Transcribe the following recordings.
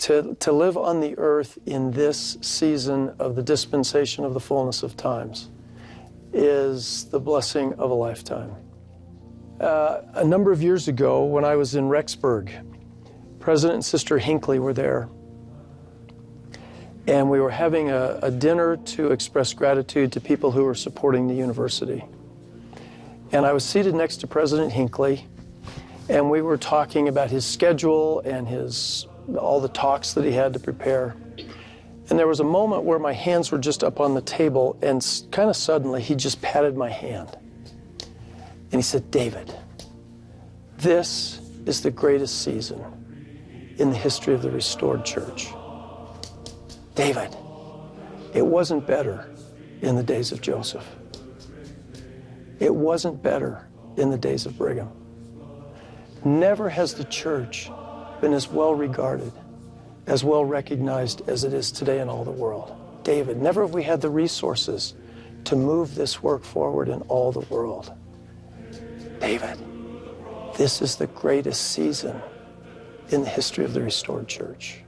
to live on the earth in this season of the dispensation of the fullness of times is the blessing of a lifetime. A number of years ago, when I was in Rexburg, President and Sister Hinckley were there, and we were having a dinner to express gratitude to people who were supporting the university. And I was seated next to President Hinckley, and we were talking about his schedule and all the talks that he had to prepare. And there was a moment where my hands were just up on the table, and kind of suddenly he just patted my hand. And he said, "David, this is the greatest season in the history of the restored church. David, it wasn't better in the days of Joseph. It wasn't better in the days of Brigham. Never has the church been as well regarded, as well recognized as it is today in all the world. David, never have we had the resources to move this work forward in all the world. David, this is the greatest season in the history of the restored church.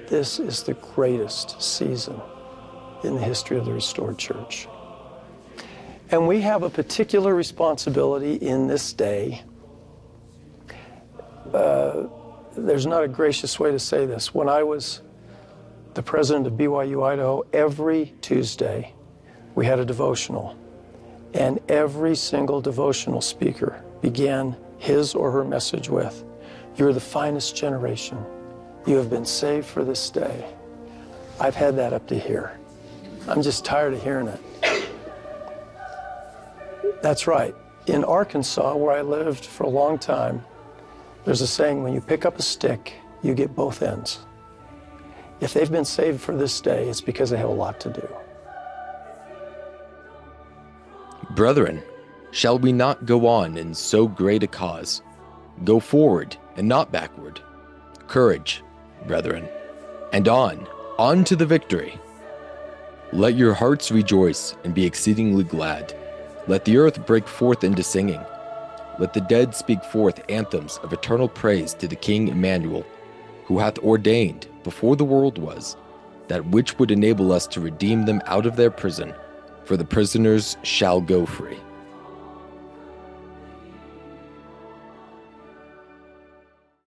This is the greatest season in the history of the restored church." And we have a particular responsibility in this day. There's not a gracious way to say this. When I was the president of BYU Idaho, every Tuesday we had a devotional, and every single devotional speaker began his or her message with, "You're the finest generation. You have been saved for this day." I've had that up to here. I'm just tired of hearing it. That's right. In Arkansas, where I lived for a long time, there's a saying, when you pick up a stick, you get both ends. If they've been saved for this day, it's because they have a lot to do. Brethren, shall we not go on in so great a cause? Go forward and not backward. Courage, brethren, and on to the victory. Let your hearts rejoice and be exceedingly glad. Let the earth break forth into singing. Let the dead speak forth anthems of eternal praise to the King Emmanuel, who hath ordained, before the world was, that which would enable us to redeem them out of their prison, for the prisoners shall go free.